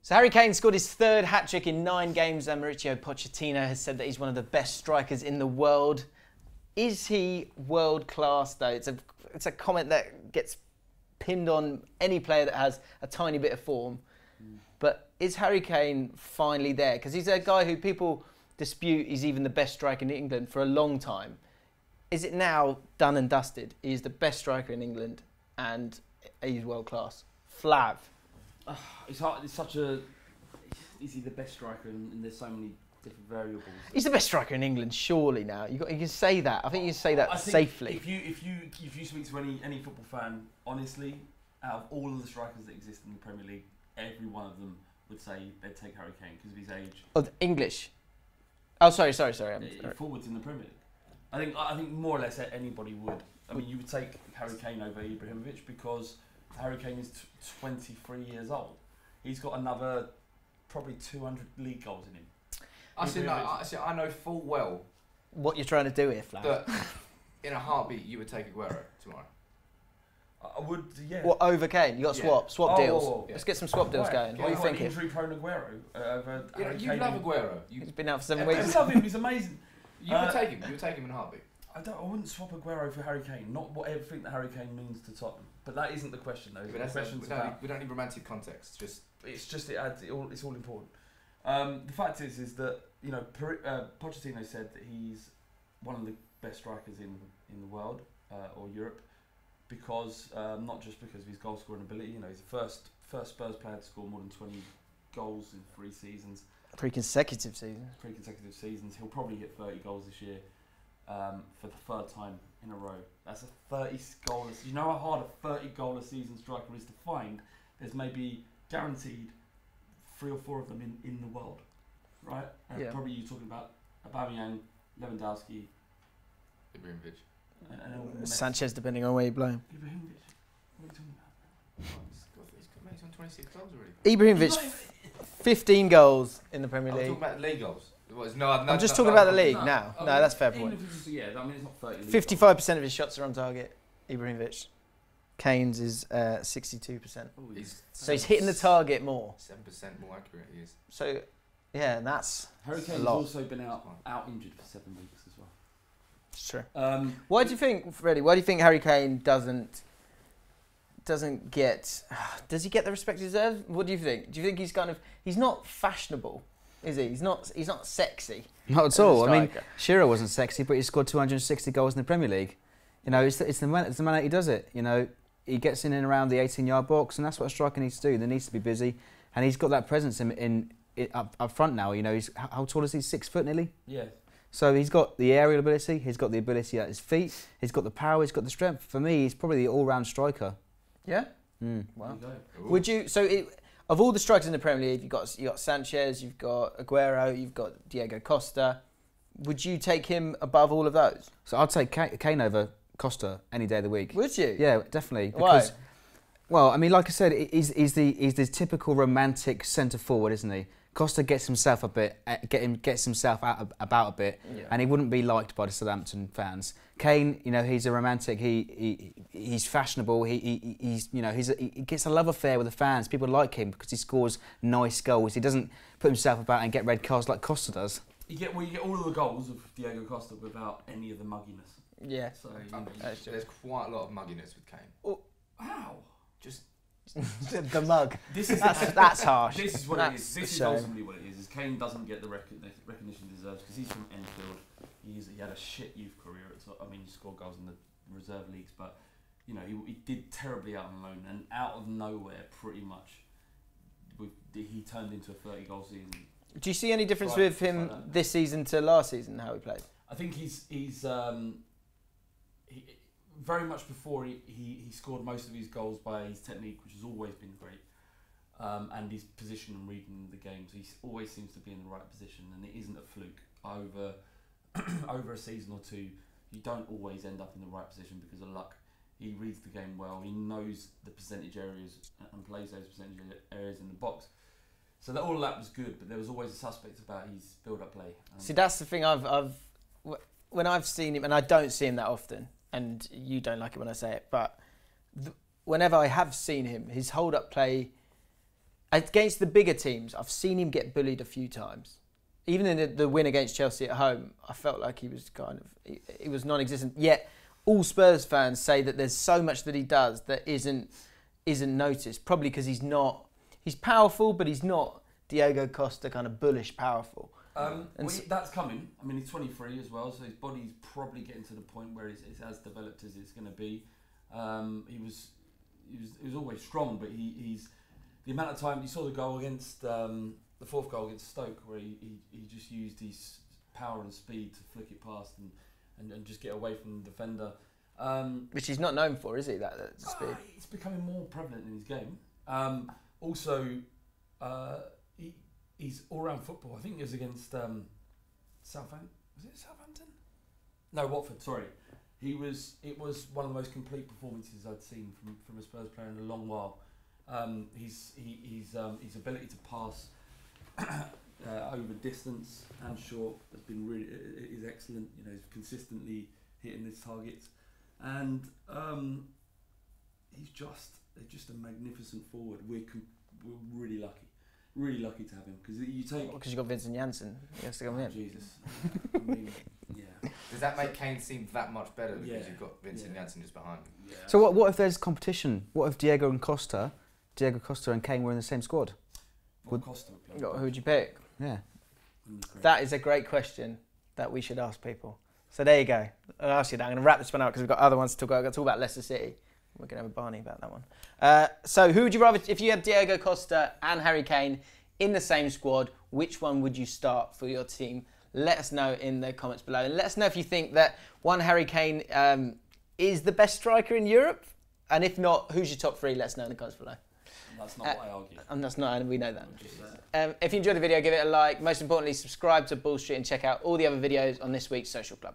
So Harry Kane scored his third hat-trick in 9 games and Mauricio Pochettino has said that he's one of the best strikers in the world. Is he world-class though? It's a comment that gets pinned on any player that has a tiny bit of form. But is Harry Kane finally there? Because he's a guy who people dispute he's even the best striker in England for a long time. Is it now done and dusted? He's the best striker in England and he's world-class. Flav. It's hard. It's such a. Is he the best striker? And there's so many different variables. He's the best striker in England, surely. Now you can say that. I think you can say that safely. If you speak to any football fan, honestly, out of all of the strikers that exist in the Premier League, every one of them would say they'd take Harry Kane because of his age. Oh, English. Oh, sorry. Forwards in the Premier League. I think more or less anybody would. I mean, you would take Harry Kane over Ibrahimovic because Harry Kane is 23 years old. He's got another probably 200 league goals in him. I know full well what you're trying to do here, Flav. that in a heartbeat you would take Aguero tomorrow. I would, yeah. What, over Kane? You got swap deals. Yeah. Let's get some swap deals going. What are you thinking? Injury-prone Aguero over Harry You Kane. love Aguero. He's been out for 7 I weeks. love him. He's amazing. You would take him. You would take him in a heartbeat. I wouldn't swap Aguero for Harry Kane. Not what everything that Harry Kane means to Tottenham. But that isn't the question, though. The question's about. We don't need romantic context. It adds. It's all important. The fact is that Pochettino said that he's one of the best strikers in the world or Europe, because not just because of his goal scoring ability. He's the first Spurs player to score more than 20 goals in 3 seasons. 3 consecutive seasons. 3 consecutive seasons. He'll probably hit 30 goals this year. For the 3rd time in a row. That's a 30 goal. You know how hard a 30 goal a season striker is to find? There's maybe guaranteed 3 or 4 of them in the world, right? Probably you're talking about Aubameyang, Lewandowski, Ibrahimovic, and Sanchez, depending on where you blow him. Ibrahimovic. What are you talking about? he's got 26 goals already. Ibrahimovic, 15 goals in the Premier I'm League. talking about league goals. I'm just talking about the league now. No, that's fair point. It's not 30. 55% of his shots are on target. Ibrahimovic. Kane's is 62%. So he's hitting the target more. 7% more accurate he is. So, yeah, and that's Harry Kane's also been out injured for 7 weeks as well. It's true. Why do you think, Freddie? Why do you think Harry Kane doesn't get? Does he get the respect he deserves? What do you think? Do you think he's not fashionable? Is he? He's not sexy. Not at all. I mean, Shearer wasn't sexy, but he scored 260 goals in the Premier League. It's the man that he does it. He gets in and around the 18-yard box, and that's what a striker needs to do. They needs to be busy, and he's got that presence up front now. He's how tall is he? 6 foot nearly. Yeah. So he's got the aerial ability. He's got the ability at his feet. He's got the power. He's got the strength. For me, he's probably the all-round striker. Yeah. Wow. Would you? Of all the strikers in the Premier League, you've got Sanchez, you've got Aguero, you've got Diego Costa. Would you take him above all of those? So I'd take Kane over Costa any day of the week. Would you? Yeah, definitely. Why? Well, I mean, like I said, he's the typical romantic centre forward, isn't he? Costa gets himself gets himself out about a bit, and he wouldn't be liked by the Southampton fans. Kane, he's a romantic. He's fashionable. He gets a love affair with the fans. People like him because he scores nice goals. He doesn't put himself about and get red cards like Costa does. You get all of the goals of Diego Costa without any of the mugginess. Yeah. So there's quite a lot of mugginess with Kane. Oh, how? Just the mug. That's harsh. This is what it is. This is ultimately what it is. Kane doesn't get the recognition he deserves because he's from Enfield. He had a shit youth career. He scored goals in the reserve leagues, but he did terribly out on loan, and out of nowhere, pretty much, he turned into a 30-goal season. Do you see any difference with him this season to last season? How he played? I think he's very much before he scored most of his goals by his technique, which has always been great, and his position and reading the game. So he always seems to be in the right position, and it isn't a fluke. Over a season or two, you don't always end up in the right position because of luck. He reads the game well. He knows the percentage areas and plays those percentage areas in the box. So all of that was good, but there was always a suspect about his build-up play. See, that's the thing. When I've seen him, and I don't see him that often, and you don't like it when I say it, but whenever I have seen him, his hold-up play Against the bigger teams, I've seen him get bullied a few times. Even in the win against Chelsea at home, I felt like he was he was non-existent. Yet all Spurs fans say that there's so much that he does that isn't noticed. Probably because he's powerful, but he's not Diego Costa kind of bullish powerful. That's coming. I mean, he's 23 as well, so his body's probably getting to the point where it's as developed as it's going to be. He was always strong, but he's the amount of time you saw the goal against the fourth goal against Stoke, where he just used his power and speed to flick it past and just get away from the defender. Which he's not known for, is he? That speed. It's becoming more prevalent in his game. Also, he's all-round football. I think it was against Southampton. Was it Southampton? No, Watford. Sorry. It was one of the most complete performances I'd seen from a Spurs player in a long while. His ability to pass over distance and short has been is excellent. You know, he's consistently hitting his targets, and he's just a magnificent forward. We're really lucky to have him because you got Vincent Janssen. He has to come in. Jesus, I mean, yeah. Does that make Kane seem that much better because you've got Vincent Janssen just behind him? Yeah. So what if there's competition? What if Diego Costa and Kane were in the same squad? Costa would play. Who'd you pick? Yeah. That is a great question that we should ask people. So there you go. I'll ask you that. I'm going to wrap this one up because we've got other ones to talk about. I've got to talk about Leicester City. We're going to have a Barney about that one. So who would you rather, if you had Diego Costa and Harry Kane in the same squad, which one would you start for your team? Let us know in the comments below. And let us know if you think that one Harry Kane is the best striker in Europe. And if not, who's your top three? Let us know in the comments below. That's not what I argue. And that's not, and we know that. If you enjoyed the video, give it a like. Most importantly, subscribe to Bull Street and check out all the other videos on this week's Social Club.